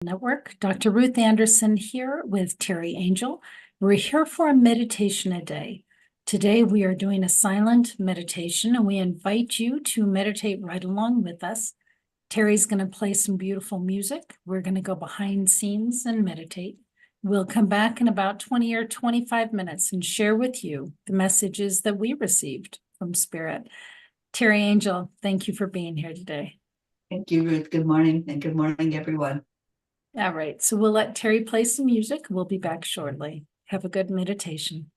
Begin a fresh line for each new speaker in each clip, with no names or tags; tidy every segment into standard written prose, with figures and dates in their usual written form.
Network. Dr. Ruth Anderson here with Teri Angel. We're here for a meditation a day. Today we are doing a silent meditation and we invite you to meditate right along with us. Teri's going to play some beautiful music. We're going to go behind scenes and meditate. We'll come back in about 20 or 25 minutes and share with you the messages that we received from Spirit. Teri Angel, thank you for being here today.
Thank you, Ruth. Good morning, and good morning, everyone.
All right, so we'll let Teri play some music. We'll be back shortly. Have a good meditation.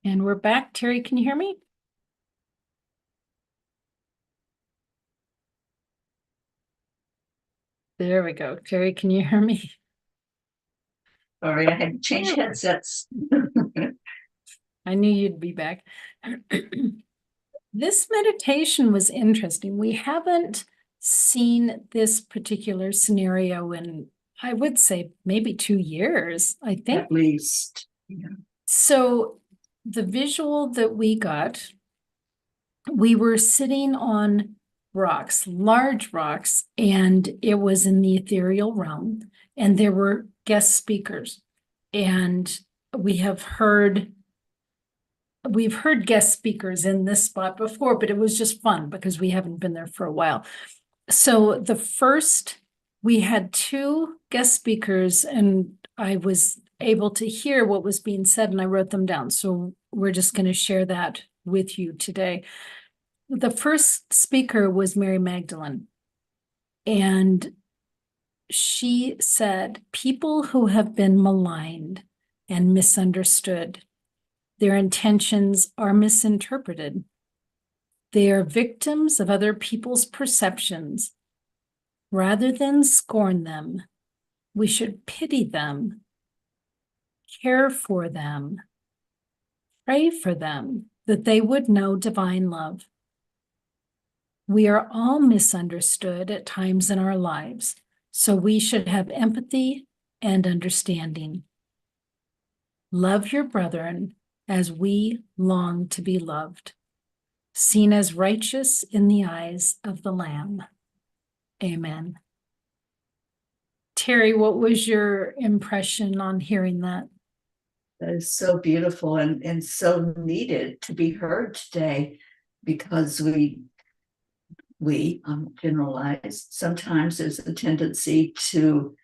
And we're back. Teri, can you hear me? There we go. Teri, can you hear me?
Sorry, I had to change headsets.
I knew you'd be back. This meditation was interesting. We haven't seen this particular scenario in, I would say, maybe 2 years, I think.
At least. Yeah.
So the visual that we got, we were sitting on rocks, large rocks, and it was in the ethereal realm, and there were guest speakers. And we've heard guest speakers in this spot before, but it was just fun because we haven't been there for a while. So we had 2 guest speakers, and I was able to hear what was being said, and I wrote them down. So we're just going to share that with you today. The first speaker was Mary Magdalene, and she said, people who have been maligned and misunderstood, their intentions are misinterpreted. They are victims of other people's perceptions. Rather than scorn them, we should pity them, care for them, pray for them, that they would know divine love. We are all misunderstood at times in our lives, so we should have empathy and understanding. Love your brethren as we long to be loved, seen as righteous in the eyes of the Lamb. Amen. Teri, what was your impression on hearing that?
That is so beautiful and so needed to be heard today, because we generalize, sometimes there's a tendency to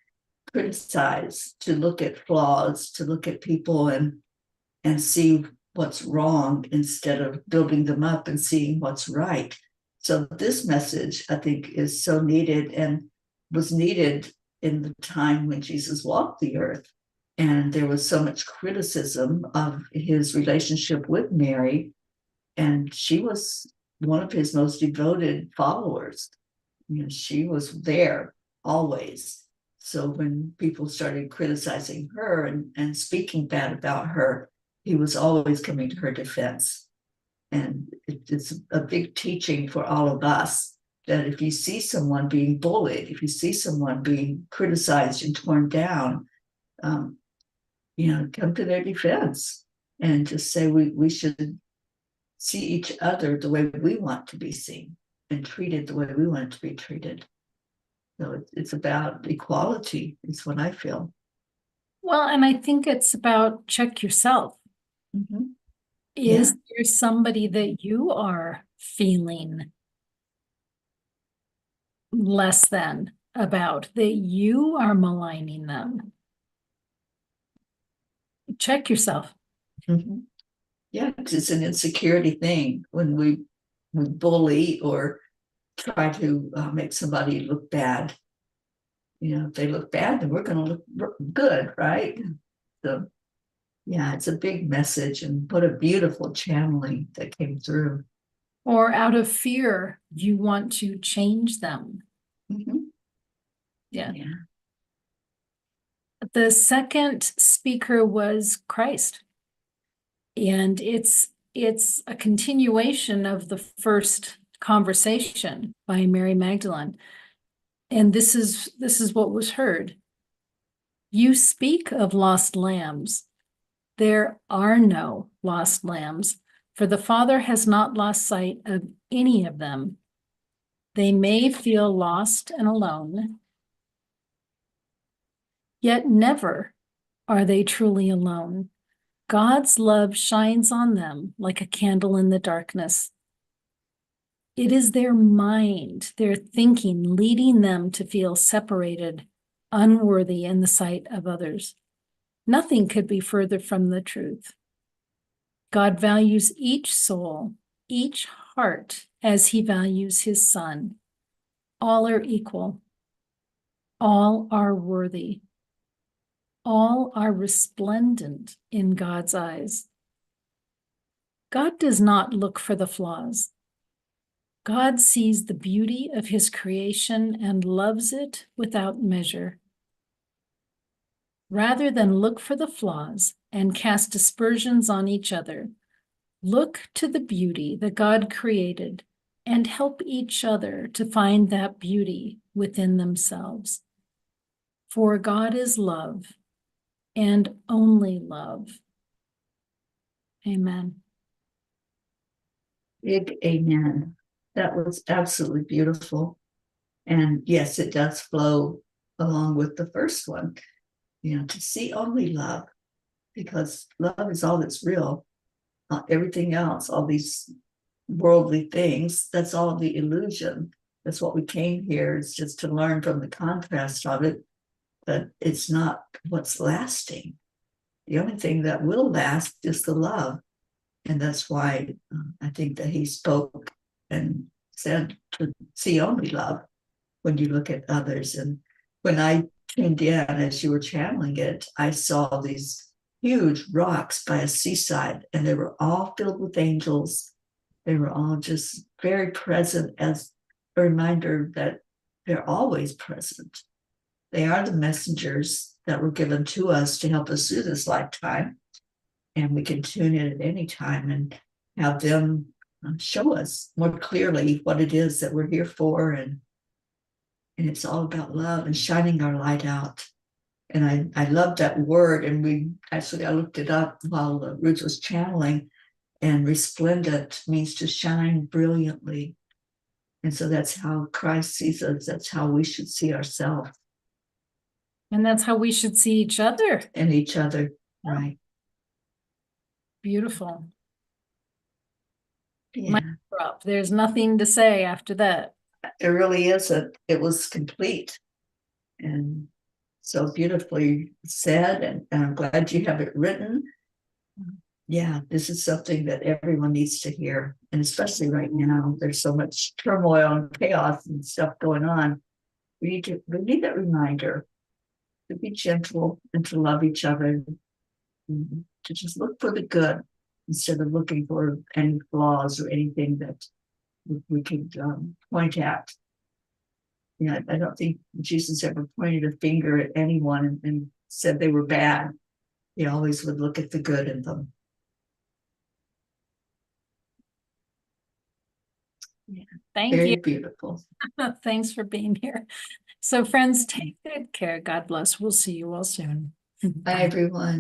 criticize, to look at flaws, to look at people and see what's wrong instead of building them up and seeing what's right. So this message, I think, is so needed, and was needed in the time when Jesus walked the earth. And there was so much criticism of his relationship with Mary, and she was one of his most devoted followers. You know, she was there always. So when people started criticizing her and speaking bad about her, he was always coming to her defense. And it's a big teaching for all of us, that if you see someone being bullied, if you see someone being criticized and torn down, come to their defense and just say we should see each other the way we want to be seen and treated the way we want to be treated. So it's about equality, is what I feel.
Well, and I think it's about check yourself.
Mm-hmm.
Is there somebody that you are feeling less than about, that you are maligning them? Check yourself.
Mm-hmm. Yeah, it's an insecurity thing when we bully or try to make somebody look bad. If they look bad, then we're going to look good, right? So, yeah, it's a big message, and what a beautiful channeling that came through.
Or out of fear, you want to change them.
Mm-hmm.
Yeah. The second speaker was Christ. And it's a continuation of the first conversation by Mary Magdalene. And this is what was heard. You speak of lost lambs. There are no lost lambs, for the Father has not lost sight of any of them. They may feel lost and alone, yet never are they truly alone. God's love shines on them like a candle in the darkness. It is their mind, their thinking, leading them to feel separated, unworthy in the sight of others. Nothing could be further from the truth. God values each soul, each heart, as he values his Son. All are equal. All are worthy. All are resplendent in God's eyes. God does not look for the flaws. God sees the beauty of his creation and loves it without measure. Rather than look for the flaws and cast aspersions on each other, look to the beauty that God created and help each other to find that beauty within themselves. For God is love and only love. Amen.
Big amen. That was absolutely beautiful. And yes, it does flow along with the first one, to see only love, because love is all that's real. Everything else, all these worldly things, that's all the illusion. That's what we came here, is just to learn from the contrast of it, but it's not what's lasting. The only thing that will last is the love. And that's why I think that he spoke and said to see only love when you look at others. And when I tuned in as you were channeling it, I saw these huge rocks by a seaside, and they were all filled with angels. They were all just very present, as a reminder that they're always present. They are the messengers that were given to us to help us through this lifetime. And we can tune in at any time and have them show us more clearly what it is that we're here for. And it's all about love and shining our light out. And I love that word. And I looked it up while Ruth was channeling, and resplendent means to shine brilliantly. And so that's how Christ sees us. That's how we should see ourselves.
And that's how we should see each other.
And each other, right.
Beautiful.
Yeah.
There's nothing to say after that.
It really isn't. It was complete and so beautifully said. And I'm glad you have it written. Yeah, this is something that everyone needs to hear. And especially right now, there's so much turmoil and chaos and stuff going on. We need that reminder to be gentle and to love each other, to just look for the good instead of looking for any flaws or anything that we could point at. I don't think Jesus ever pointed a finger at anyone and said they were bad. He always would look at the good in them. Yeah,
Thank
very
you.
beautiful.
Thanks for being here. So friends, take good care. God bless. We'll see you all soon.
Bye, everyone.